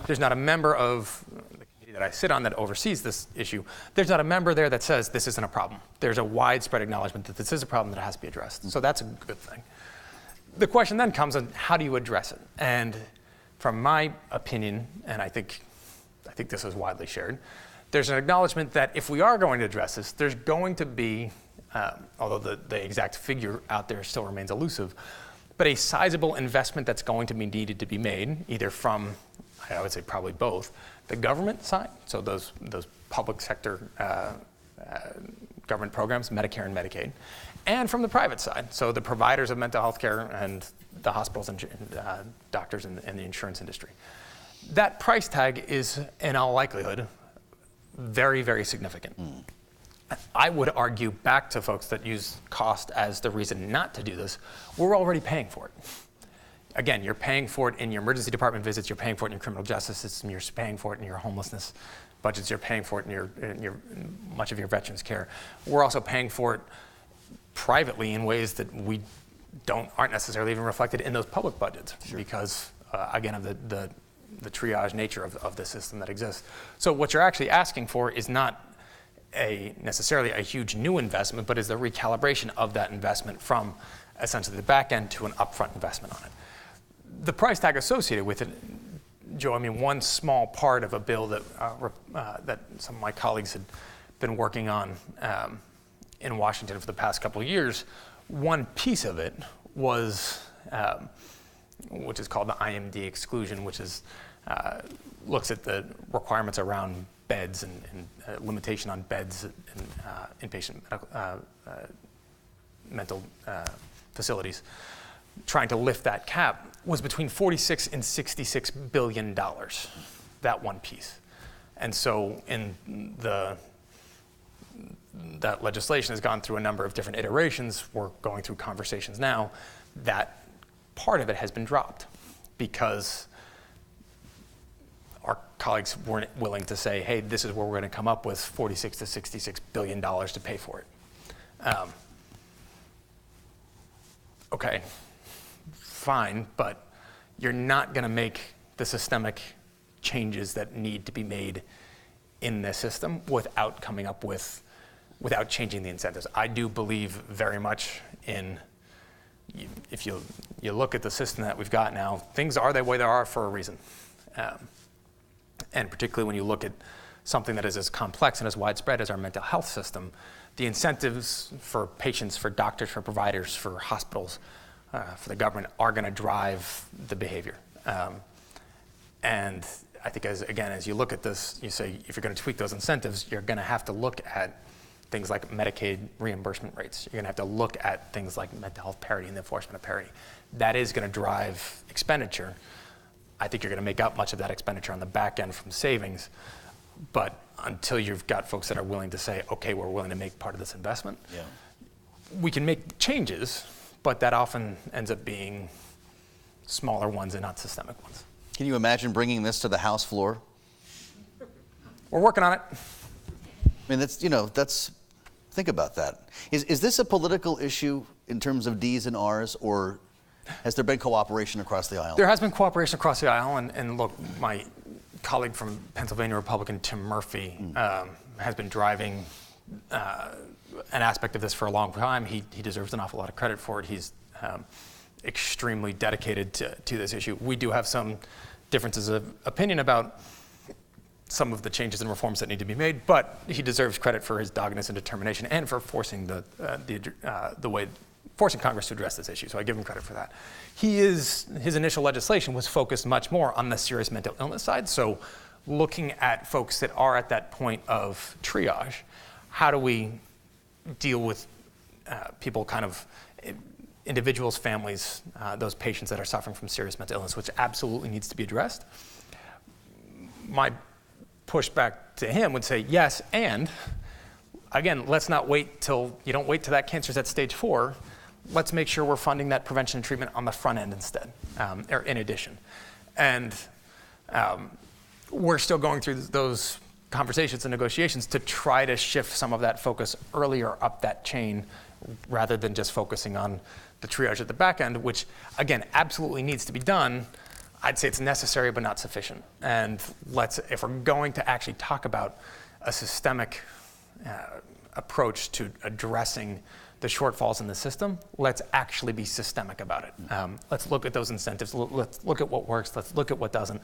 there's not a member of the committee that I sit on that oversees this issue. There's not a member there that says this isn't a problem. There's a widespread acknowledgement that this is a problem that has to be addressed. So that's a good thing. The question then comes on how do you address it? And from my opinion, and I think this is widely shared, there's an acknowledgement that if we are going to address this, there's going to be, although the exact figure out there still remains elusive, but a sizable investment that's going to be needed to be made, either from, I would say probably both, the government side, so those public sector government programs, Medicare and Medicaid, and from the private side, so the providers of mental health care and the hospitals and doctors and the insurance industry. That price tag is, in all likelihood, very, very significant. I would argue back to folks that use cost as the reason not to do this, we're already paying for it. Again, you're paying for it in your emergency department visits, you're paying for it in your criminal justice system, you're paying for it in your homelessness budgets, you're paying for it in much of your veterans care. We're also paying for it privately in ways that aren't necessarily even reflected in those public budgets. Sure. Because, again, of the triage nature of the system that exists. So what you're actually asking for is not necessarily a huge new investment, but is the recalibration of that investment from essentially the back end to an upfront investment on it. The price tag associated with it, Joe, I mean, one small part of a bill that some of my colleagues had been working on in Washington for the past couple of years, one piece of it was which is called the IMD exclusion, which is looks at the requirements around beds and limitation on beds in inpatient mental facilities, trying to lift that cap, was between $46 and $66 billion, that one piece. And so that legislation has gone through a number of different iterations. We're going through conversations now. That part of it has been dropped because our colleagues weren't willing to say, hey, this is where we're going to come up with $46 to $66 billion to pay for it. Okay, fine, but you're not going to make the systemic changes that need to be made in this system without without changing the incentives. I do believe very much in, if you look at the system that we've got now, things are the way they are for a reason. And particularly when you look at something that is as complex and as widespread as our mental health system, the incentives for patients, for doctors, for providers, for hospitals, for the government are going to drive the behavior. And I think, as you look at this, you say if you're going to tweak those incentives, you're going to have to look at things like Medicaid reimbursement rates. You're going to have to look at things like mental health parity and the enforcement of parity. That is going to drive expenditure. I think you're going to make up much of that expenditure on the back end from savings. But until you've got folks that are willing to say, okay, we're willing to make part of this investment, we can make changes, but that often ends up being smaller ones and not systemic ones. Can you imagine bringing this to the House floor? We're working on it. I mean, think about that. Is this a political issue in terms of D's and R's, or has there been cooperation across the aisle? There has been cooperation across the aisle, and look, my colleague from Pennsylvania Republican, Tim Murphy, has been driving an aspect of this for a long time. He deserves an awful lot of credit for it. He's extremely dedicated to this issue. We do have some differences of opinion about some of the changes and reforms that need to be made, but he deserves credit for his doggedness and determination and for forcing forcing Congress to address this issue. So I give him credit for that. His initial legislation was focused much more on the serious mental illness side. So looking at folks that are at that point of triage, how do we deal with people, kind of individuals, families, those patients that are suffering from serious mental illness, which absolutely needs to be addressed. My pushback to him would say yes, and again, let's not wait till that cancer's at stage 4. Let's make sure we're funding that prevention and treatment on the front end instead, or in addition. And we're still going through those conversations and negotiations to try to shift some of that focus earlier up that chain rather than just focusing on the triage at the back end, which again, absolutely needs to be done. I'd say it's necessary but not sufficient. And if we're going to actually talk about a systemic approach to addressing the shortfalls in the system, let's actually be systemic about it. Let's look at those incentives. Let's look at what works. Let's look at what doesn't.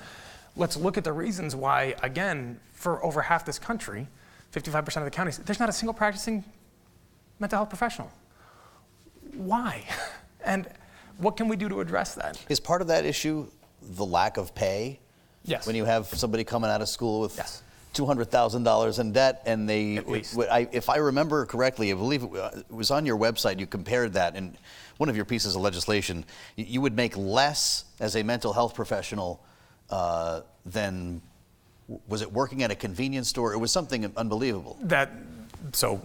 Let's look at the reasons why, again, for over half this country, 55% of the counties, there's not a single practicing mental health professional. Why? And what can we do to address that? Is part of that issue the lack of pay? Yes. When you have somebody coming out of school with yes. $200,000 in debt, and they, at least. If I remember correctly, I believe it was on your website, you compared that in one of your pieces of legislation. You would make less as a mental health professional than, was it working at a convenience store? It was something unbelievable. So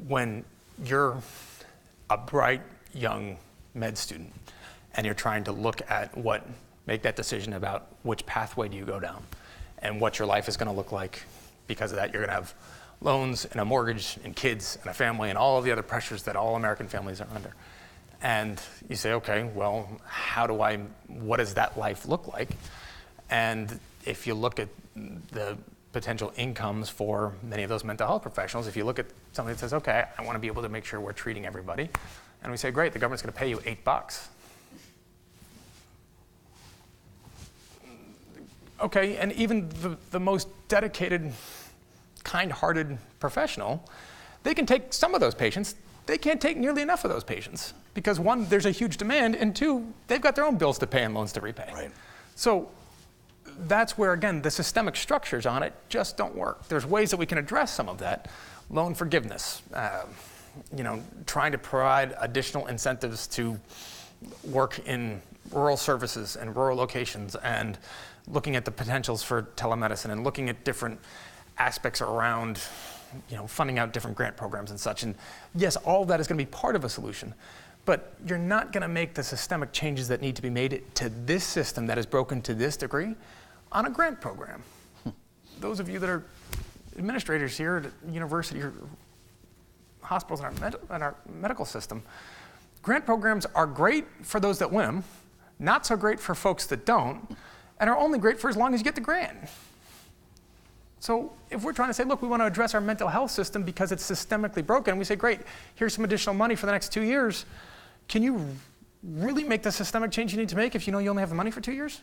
when you're a bright young med student and you're trying to look at make that decision about which pathway do you go down and what your life is going to look like, because of that you're going to have loans and a mortgage and kids and a family and all of the other pressures that all American families are under. And you say, okay, well, what does that life look like? And if you look at the potential incomes for many of those mental health professionals, if you look at somebody that says, okay, I want to be able to make sure we're treating everybody, and we say, great, the government's going to pay you $8. Okay, and even the most dedicated, kind-hearted professional, they can take some of those patients. They can't take nearly enough of those patients because one, there's a huge demand, and two, they've got their own bills to pay and loans to repay. Right. So that's where, again, the systemic structures on it just don't work. There's ways that we can address some of that. Loan forgiveness, trying to provide additional incentives to work in rural services and rural locations, and looking at the potentials for telemedicine and looking at different aspects around, funding out different grant programs and such. And yes, all of that is going to be part of a solution, but you're not going to make the systemic changes that need to be made to this system that is broken to this degree on a grant program. Those of you that are administrators here at university or hospitals in our medical system, grant programs are great for those that win them, not so great for folks that don't, and are only great for as long as you get the grant. So if we're trying to say, look, we want to address our mental health system because it's systemically broken, we say, great, here's some additional money for the next 2 years. Can you really make the systemic change you need to make if you know you only have the money for 2 years?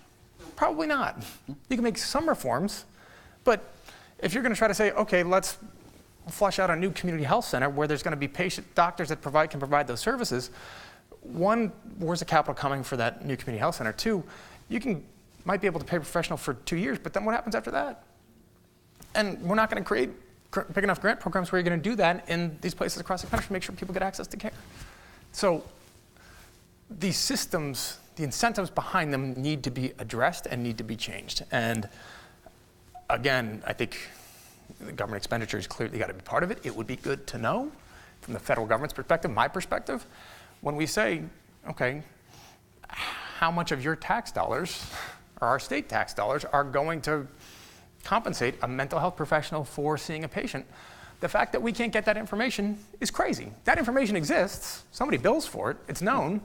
Probably not. You can make some reforms, but if you're going to try to say, okay, let's flush out a new community health center where there's going to be doctors that can provide those services, one, where's the capital coming for that new community health center? Two, you might be able to pay a professional for 2 years, but then what happens after that? And we're not going to create big enough grant programs where you're going to do that in these places across the country to make sure people get access to care. So these systems, the incentives behind them need to be addressed and need to be changed. And again, I think the government expenditure has clearly got to be part of it. It would be good to know from the federal government's perspective, my perspective, when we say, okay, how much of your tax dollars or our state tax dollars are going to compensate a mental health professional for seeing a patient? The fact that we can't get that information is crazy. That information exists. Somebody bills for it. It's known.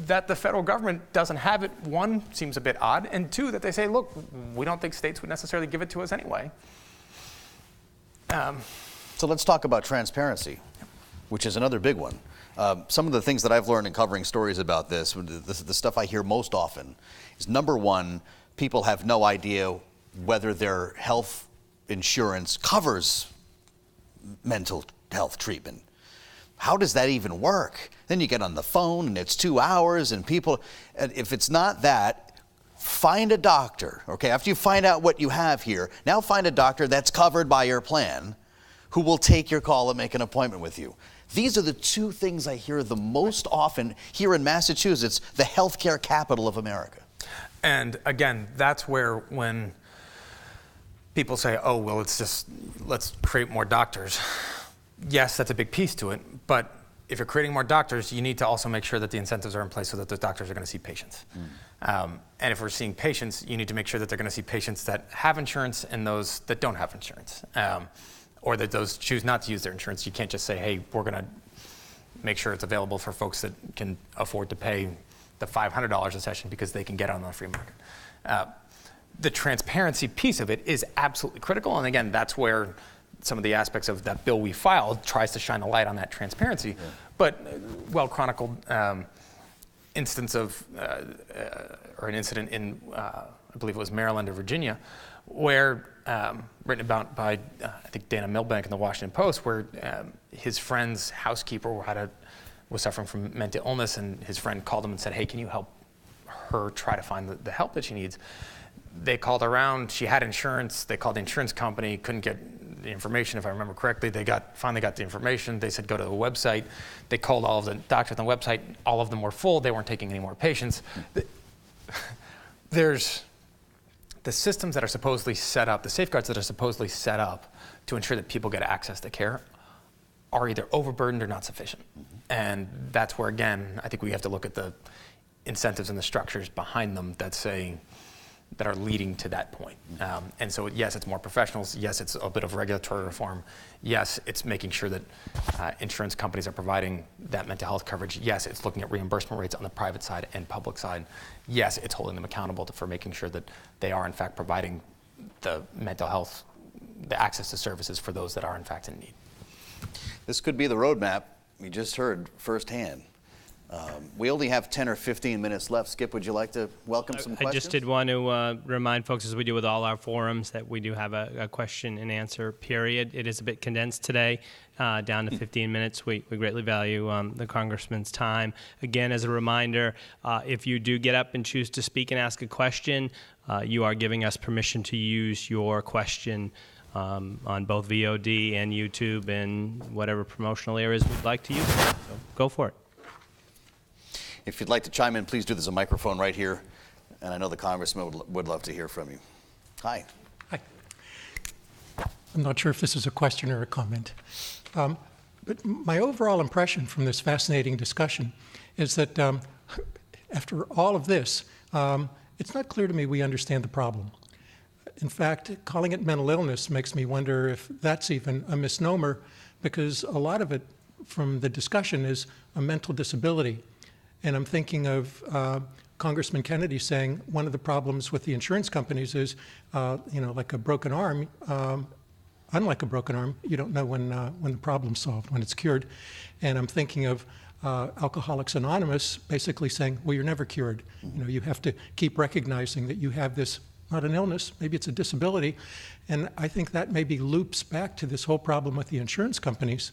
That the federal government doesn't have it, one, seems a bit odd, and two, that they say, look, we don't think states would necessarily give it to us anyway. So let's talk about transparency, which is another big one. Some of the things that I've learned in covering stories about this, the stuff I hear most often is, number one, people have no idea whether their health insurance covers mental health treatment. How does that even work? Then you get on the phone and it's 2 hours and if it's not that, find a doctor, okay? After you find out what you have here, now find a doctor that's covered by your plan who will take your call and make an appointment with you. These are the two things I hear the most often here in Massachusetts, the healthcare capital of America. And again, that's where when people say, oh, well, let's create more doctors. Yes, that's a big piece to it, but if you're creating more doctors, you need to also make sure that the incentives are in place so that those doctors are going to see patients. And if we're seeing patients, you need to make sure that they're going to see patients that have insurance and those that don't have insurance, or that those choose not to use their insurance. You can't just say, hey, we're going to make sure it's available for folks that can afford to pay the $500 a session because they can get it on the free market. The transparency piece of it is absolutely critical, and again, that's where some of the aspects of that bill we filed tries to shine a light on that transparency. Yeah. But well-chronicled instance of, or an incident in, I believe it was Maryland or Virginia, where, written about by, I think, Dana Milbank in the Washington Post, where his friend's housekeeper was suffering from mental illness, and his friend called him and said, hey, can you help her try to find the help that she needs? They called around, she had insurance, they called the insurance company, couldn't get the information, if I remember correctly. They finally got the information. They said, go to the website. They called all of the doctors on the website. All of them were full. They weren't taking any more patients. There's the systems that are supposedly set up, the safeguards that are supposedly set up to ensure that people get access to care are either overburdened or not sufficient. And that's where, again, I think we have to look at the incentives and the structures behind them that are leading to that point. And so, yes, it's more professionals. Yes, it's a bit of regulatory reform. Yes, it's making sure that insurance companies are providing that mental health coverage. Yes, it's looking at reimbursement rates on the private side and public side. Yes, it's holding them accountable for making sure that they are, in fact, providing the mental health, the access to services for those that are, in fact, in need. This could be the roadmap we just heard firsthand. We only have 10 or 15 minutes left. Skip, would you like to welcome some questions? I just did want to remind folks, as we do with all our forums, that we do have a question and answer period. It is a bit condensed today, down to 15 minutes. We greatly value the Congressman's time. Again, as a reminder, if you do get up and choose to speak and ask a question, you are giving us permission to use your question on both VOD and YouTube and whatever promotional areas we'd like to use. So go for it. If you'd like to chime in, please do. There's a microphone right here, and I know the Congressman would love to hear from you. Hi. Hi. I'm not sure if this is a question or a comment, but my overall impression from this fascinating discussion is that after all of this, it's not clear to me we understand the problem. In fact, calling it mental illness makes me wonder if that's even a misnomer, because a lot of it from the discussion is a mental disability. And I'm thinking of Congressman Kennedy saying one of the problems with the insurance companies is, like a broken arm, unlike a broken arm, you don't know when the problem's solved, when it's cured. And I'm thinking of Alcoholics Anonymous basically saying, well, you're never cured. You have to keep recognizing that you have this, not an illness, maybe it's a disability. And I think that maybe loops back to this whole problem with the insurance companies.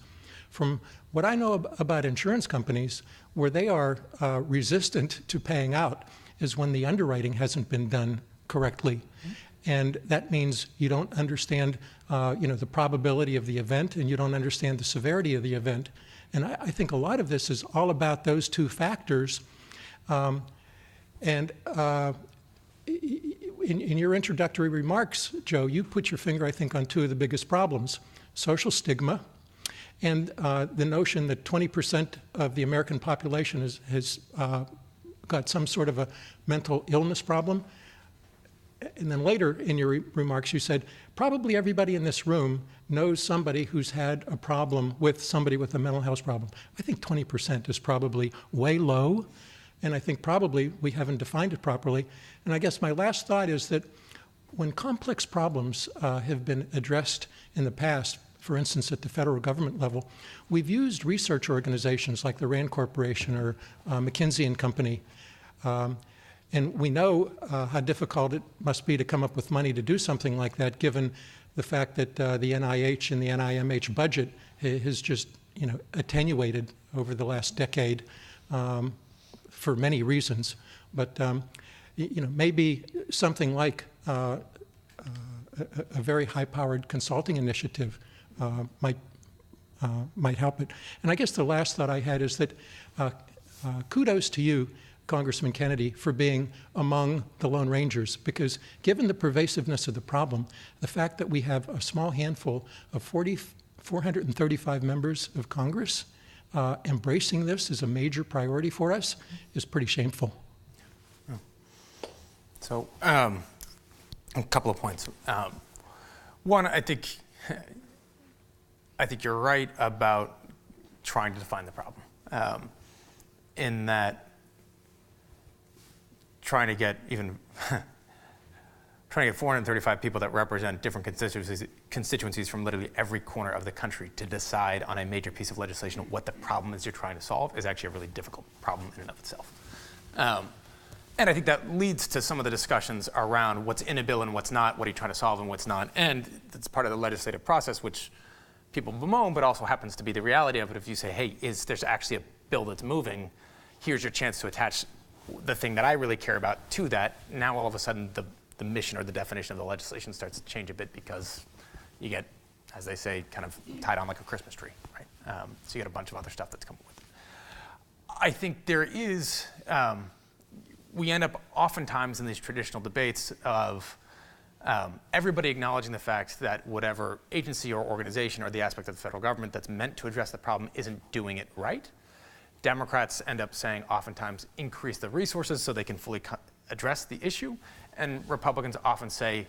From what I know about insurance companies, where they are resistant to paying out is when the underwriting hasn't been done correctly. And that means you don't understand the probability of the event, and you don't understand the severity of the event. And I think a lot of this is all about those two factors. In your introductory remarks, Joe, you put your finger, I think, on two of the biggest problems: social stigma, and the notion that 20% of the American population has got some sort of a mental illness problem. And then later in your remarks, you said, probably everybody in this room knows somebody who's had a problem with somebody with a mental health problem. I think 20% is probably way low, and I think probably we haven't defined it properly. And I guess my last thought is that when complex problems have been addressed in the past, for instance, at the federal government level, we've used research organizations like the Rand Corporation or McKinsey and Company. And we know how difficult it must be to come up with money to do something like that, given the fact that the NIH and the NIMH budget has just, attenuated over the last decade for many reasons. But, maybe something like a very high-powered consulting initiative might help it. And I guess the last thought I had is that kudos to you, Congressman Kennedy, for being among the Lone Rangers, because given the pervasiveness of the problem, the fact that we have a small handful of 435 members of Congress embracing this as a major priority for us is pretty shameful. So, a couple of points. One, I think you're right about trying to define the problem, in that trying to get 435 people that represent different constituencies from literally every corner of the country to decide on a major piece of legislation what the problem is you're trying to solve is actually a really difficult problem in and of itself. And I think that leads to some of the discussions around what's in a bill and what's not, what are you trying to solve and what's not. And that's part of the legislative process, which people bemoan, but also happens to be the reality of it. If you say, hey, there's actually a bill that's moving, here's your chance to attach the thing that I really care about to that. Now all of a sudden the mission or the definition of the legislation starts to change a bit because you get, as they say, kind of tied on like a Christmas tree, right? So you get a bunch of other stuff that's coming with it. I think there is, we end up oftentimes in these traditional debates of everybody acknowledging the fact that whatever agency or organization or the aspect of the federal government that's meant to address the problem isn't doing it right. Democrats end up saying oftentimes increase the resources so they can fully address the issue, and Republicans often say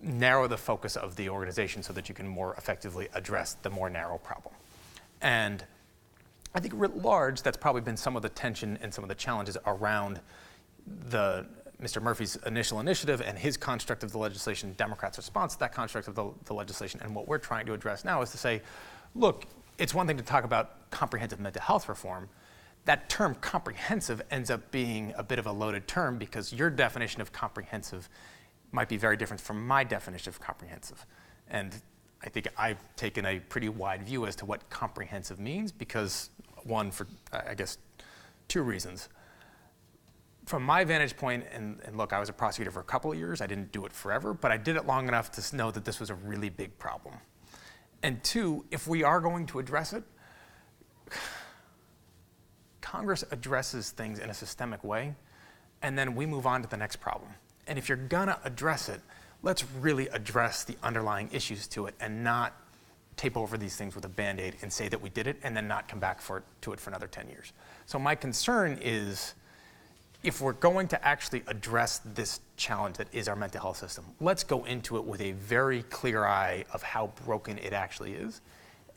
narrow the focus of the organization so that you can more effectively address the more narrow problem. And I think writ large, that's probably been some of the tension and some of the challenges around Mr. Murphy's initial initiative and his construct of the legislation, Democrats' response to that construct of the legislation. And what we're trying to address now is to say, look, it's one thing to talk about comprehensive mental health reform. That term comprehensive ends up being a bit of a loaded term because your definition of comprehensive might be very different from my definition of comprehensive. And I think I've taken a pretty wide view as to what comprehensive means because, one, for I guess 2 reasons. From my vantage point, and look, I was a prosecutor for a couple of years. I didn't do it forever, but I did it long enough to know that this was a really big problem. And 2, if we are going to address it, Congress addresses things in a systemic way, and then we move on to the next problem. And if you're gonna address it, let's really address the underlying issues to it and not tape over these things with a Band-Aid and say that we did it and then not come back to it for another 10 years. So my concern is, if we're going to actually address this challenge that is our mental health system, let's go into it with a very clear eye of how broken it actually is,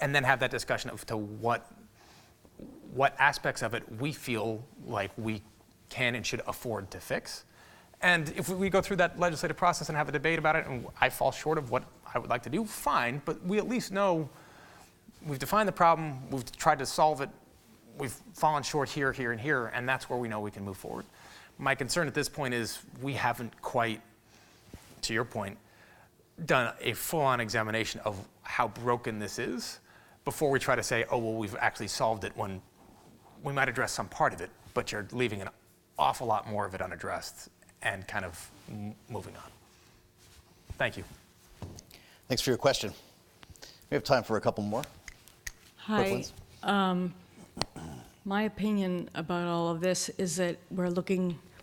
and then have that discussion of to what aspects of it we feel like we can and should afford to fix. And if we go through that legislative process and have a debate about it, and I fall short of what I would like to do, fine, but we at least know we've defined the problem, we've tried to solve it, we've fallen short here, here, and here, and that's where we know we can move forward. My concern at this point is we haven't quite, to your point, done a full-on examination of how broken this is before we try to say, oh, well, we've actually solved it, when we might address some part of it, but you're leaving an awful lot more of it unaddressed and kind of moving on. Thank you. Thanks for your question. We have time for a couple more. Hi. My opinion about all of this is that we're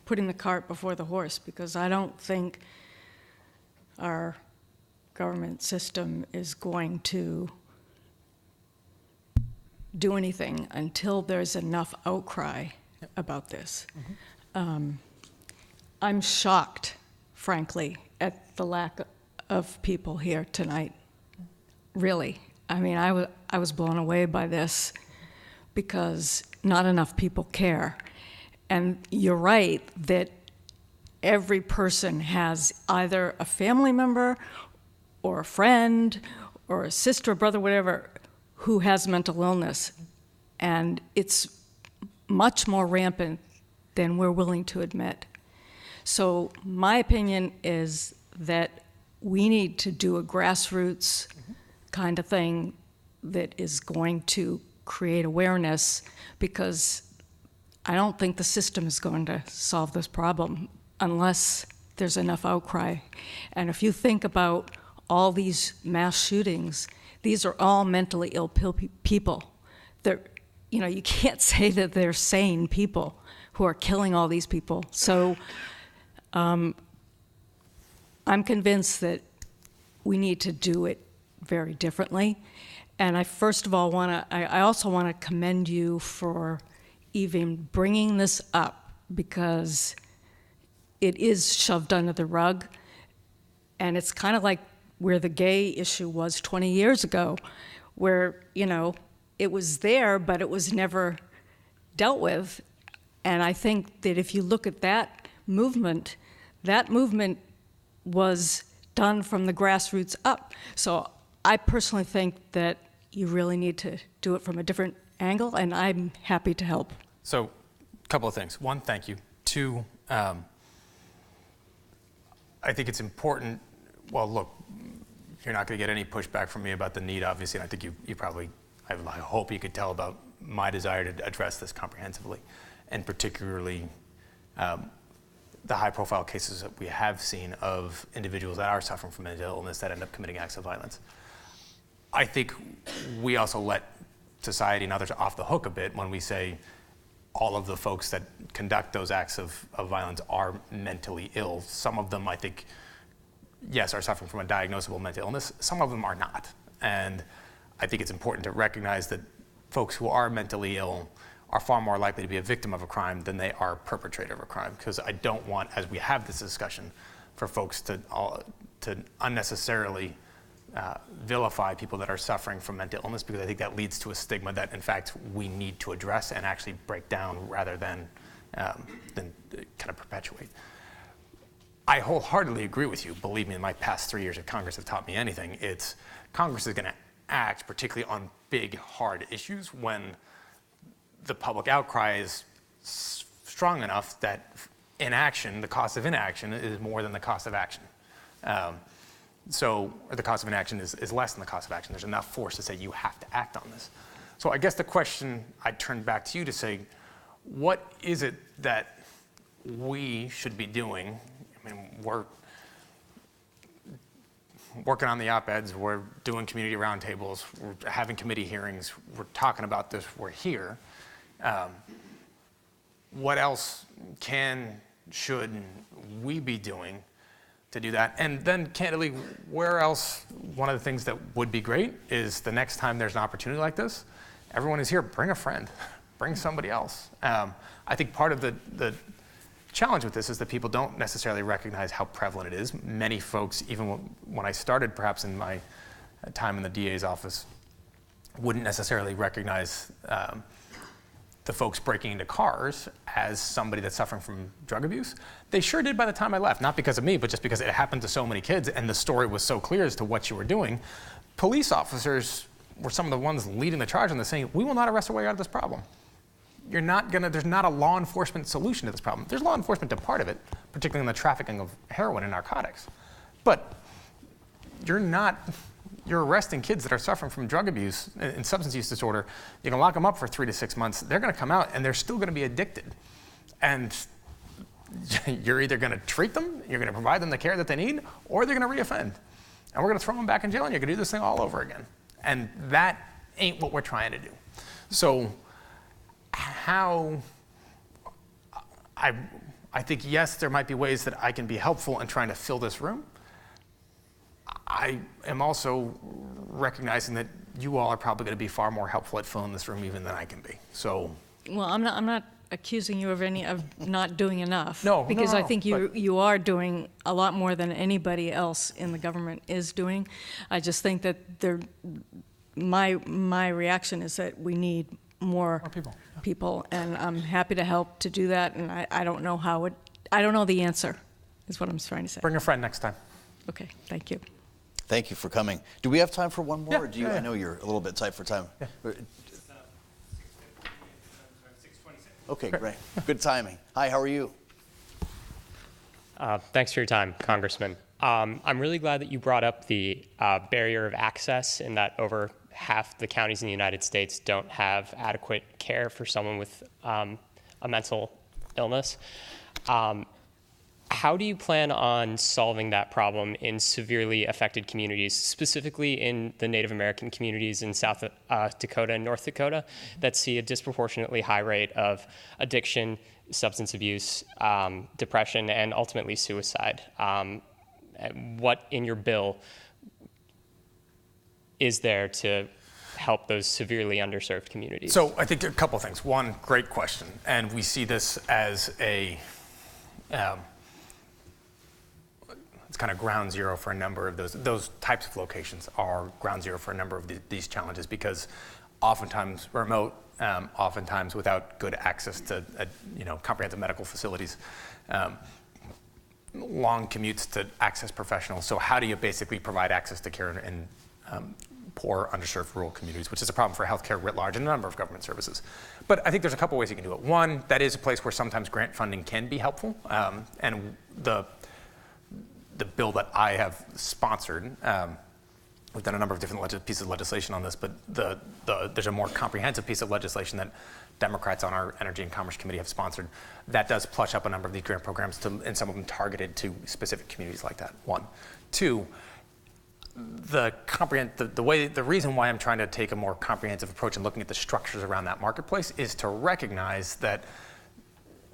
putting the cart before the horse, because I don't think our government system is going to do anything until there's enough outcry about this. I'm shocked, frankly, at the lack of people here tonight. Really. I mean, I was blown away by this because not enough people care. And you're right that every person has either a family member or a friend or a sister, brother, whatever, who has mental illness. And it's much more rampant than we're willing to admit. So my opinion is that we need to do a grassroots kind of thing that is going to create awareness, because I don't think the system is going to solve this problem unless there's enough outcry. And if you think about all these mass shootings, these are all mentally ill people. You can't say that they're sane people who are killing all these people. So I'm convinced that we need to do it very differently. And I also want to commend you for even bringing this up, because it is shoved under the rug. And it's kind of like where the gay issue was 20 years ago, where, it was there, but it was never dealt with. And I think that if you look at that movement was done from the grassroots up. So I personally think that you really need to do it from a different angle, and I'm happy to help. So, a couple of things. One, thank you. Two, I think it's important. Well, look, you're not going to get any pushback from me about the need, obviously, and I think you probably, I hope you could tell about my desire to address this comprehensively, and particularly the high-profile cases that we have seen of individuals that are suffering from mental illness that end up committing acts of violence. I think we also let society and others off the hook a bit when we say all of the folks that conduct those acts of violence are mentally ill. Some of them, I think, yes, are suffering from a diagnosable mental illness. Some of them are not. And I think it's important to recognize that folks who are mentally ill are far more likely to be a victim of a crime than they are a perpetrator of a crime. Because I don't want, as we have this discussion, for folks to unnecessarily vilify people that are suffering from mental illness, because I think that leads to a stigma that, in fact, we need to address and actually break down rather than kind of perpetuate. I wholeheartedly agree with you. Believe me, my past 3 years of Congress have taught me anything. It's Congress is going to act, particularly on big, hard issues, when the public outcry is strong enough that inaction, the cost of inaction, is more than the cost of action. Or the cost of inaction is less than the cost of action. There's enough force to say you have to act on this. So I guess the question I'd turn back to you to say, what is it that we should be doing? I mean, we're working on the op-eds, we're doing community roundtables, we're having committee hearings, we're talking about this, we're here. What else should we be doing to do that? And then, candidly, where else? One of the things that would be great is the next time there's an opportunity like this, everyone is here, bring a friend, bring somebody else. I think part of the challenge with this is that people don't necessarily recognize how prevalent it is. Many folks, even when I started perhaps in my time in the DA's office, wouldn't necessarily recognize the folks breaking into cars as somebody that's suffering from drug abuse. They sure did by the time I left, not because of me, but just because it happened to so many kids and the story was so clear as to what you were doing. Police officers were some of the ones leading the charge on this, saying, we will not arrest our way out of this problem. There's not a law enforcement solution to this problem. There's law enforcement to part of it, particularly in the trafficking of heroin and narcotics. But you're arresting kids that are suffering from drug abuse and substance use disorder. You can lock them up for 3 to 6 months. They're going to come out and they're still going to be addicted. And you're either going to treat them, you're going to provide them the care that they need, or they're going to reoffend. And we're going to throw them back in jail and you're going to do this thing all over again. And that ain't what we're trying to do. So how I think, yes, there might be ways that I can be helpful in trying to fill this room. I am also recognizing that you all are probably going to be far more helpful at filling this room even than I can be. So, Well, I'm not accusing you of not doing enough. No, because no, I think you are doing a lot more than anybody else in the government is doing. I just think that my reaction is that we need more people, and I'm happy to help to do that. And I don't know I don't know the answer, is what I'm trying to say. Bring a friend next time. Okay, thank you. Thank you for coming. Do we have time for one more? Yeah, Or do you? yeah. I know you're a little bit tight for time. Yeah. Okay, great. Good timing. Hi, how are you? Thanks for your time, Congressman. I'm really glad that you brought up the barrier of access, and that over half the counties in the United States don't have adequate care for someone with a mental illness. How do you plan on solving that problem in severely affected communities, specifically in the Native American communities in South Dakota and North Dakota that see a disproportionately high rate of addiction, substance abuse, depression, and ultimately suicide? What in your bill is there to help those severely underserved communities? So I think a couple things. One, great question. And we see this as it's kind of ground zero for a number of those types of locations are ground zero for a number of these challenges, because oftentimes remote, oftentimes without good access to comprehensive medical facilities, long commutes to access professionals. So how do you basically provide access to care in poor, underserved rural communities, which is a problem for healthcare writ large and a number of government services. But I think there's a couple ways you can do it. One, that is a place where sometimes grant funding can be helpful, and the bill that I have sponsored, we've done a number of different pieces of legislation on this, but there's a more comprehensive piece of legislation that Democrats on our Energy and Commerce Committee have sponsored that does plush up a number of these grant programs, and some of them targeted to specific communities like that. One. Two, the reason why I'm trying to take a more comprehensive approach and looking at the structures around that marketplace is to recognize that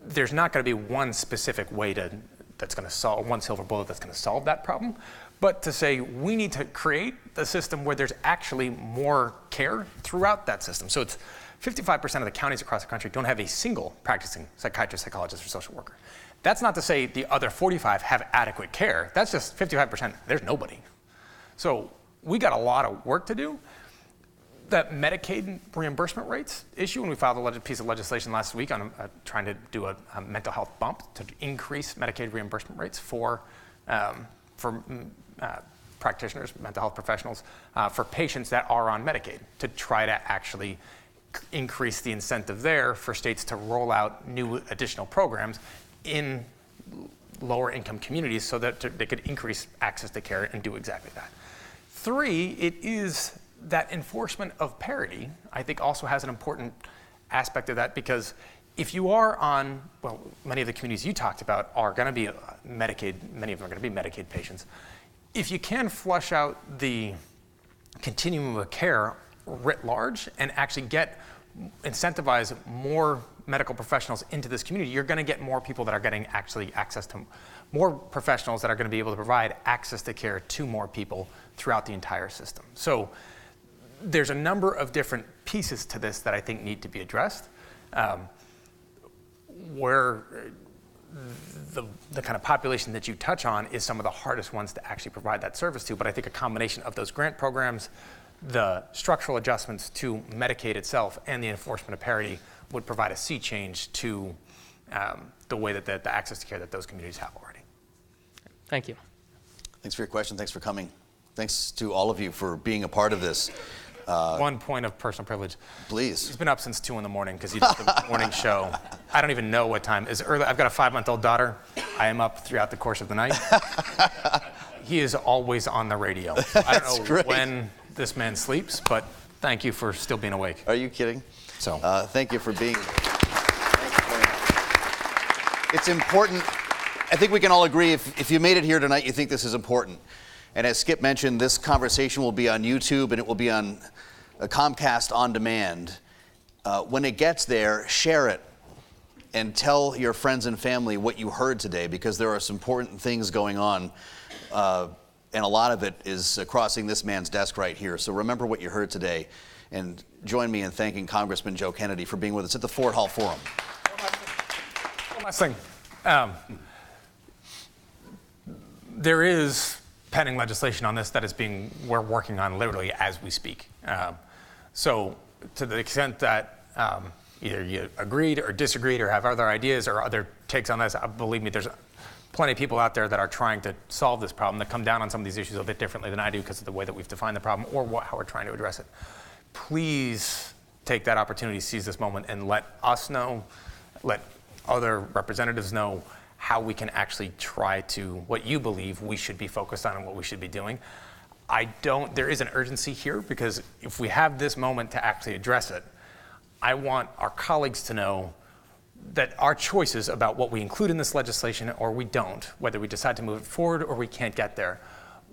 there's not going to be one specific way that's going to solve, one silver bullet that's going to solve that problem, but to say we need to create a system where there's actually more care throughout that system. So it's 55% of the counties across the country don't have a single practicing psychiatrist, psychologist, or social worker. That's not to say the other 45 have adequate care. That's just 55%. There's nobody. So we got a lot of work to do. That Medicaid reimbursement rates issue, and we filed a piece of legislation last week on trying to do a mental health bump to increase Medicaid reimbursement rates for practitioners, mental health professionals, for patients that are on Medicaid, to try to actually increase the incentive there for states to roll out new additional programs in lower income communities so that they could increase access to care and do exactly that. Three, it is that enforcement of parity, I think, also has an important aspect of that, because if you are on, well, many of the communities you talked about are going to be Medicaid, many of them are going to be Medicaid patients. If you can flush out the continuum of care writ large and actually incentivize more medical professionals into this community, you're going to get more people that are getting actually access to more professionals that are going to be able to provide access to care to more people throughout the entire system. So there's a number of different pieces to this that I think need to be addressed, where the kind of population that you touch on is some of the hardest ones to actually provide that service to. But I think a combination of those grant programs, the structural adjustments to Medicaid itself and the enforcement of parity would provide a sea change to the way that the access to care that those communities have already. Thank you. Thanks for your question. Thanks for coming. Thanks to all of you for being a part of this. One point of personal privilege. Please. He's been up since 2 in the morning because he does the morning show. I don't even know what time. It's early. I've got a 5-month-old daughter. I am up throughout the course of the night. He is always on the radio. I don't know when this man sleeps, but thank you for still being awake. Are you kidding? So thank you for being. It's important. I think we can all agree if you made it here tonight, you think this is important. And as Skip mentioned, this conversation will be on YouTube and it will be on Comcast On Demand. When it gets there, share it and tell your friends and family what you heard today, because there are some important things going on. And a lot of it is crossing this man's desk right here. So remember what you heard today. And join me in thanking Congressman Joe Kennedy for being with us at the Ford Hall Forum. One last thing. There is pending legislation on this that we're working on literally as we speak. So to the extent that either you agreed or disagreed or have other ideas or other takes on this, believe me, there's plenty of people out there that are trying to solve this problem that come down on some of these issues a bit differently than I do because of the way that we've defined the problem or how we're trying to address it. Please take that opportunity, seize this moment, and let us know, let other representatives know how we can actually try to, what you believe we should be focused on and what we should be doing. There is an urgency here because if we have this moment to actually address it, I want our colleagues to know that our choices about what we include in this legislation or we don't, whether we decide to move it forward or we can't get there,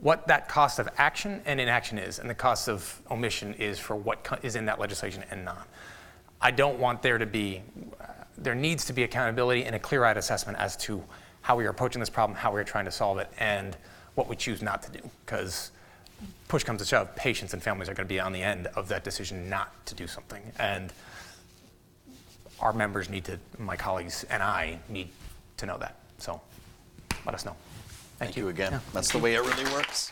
what that cost of action and inaction is, and the cost of omission is for what is in that legislation and not. I don't want there needs to be accountability and a clear-eyed assessment as to how we are approaching this problem, how we are trying to solve it, and what we choose not to do. Because push comes to shove, patients and families are going to be on the end of that decision not to do something. And our members my colleagues and I need to know that. So let us know. Thank you again. That's the way it really works.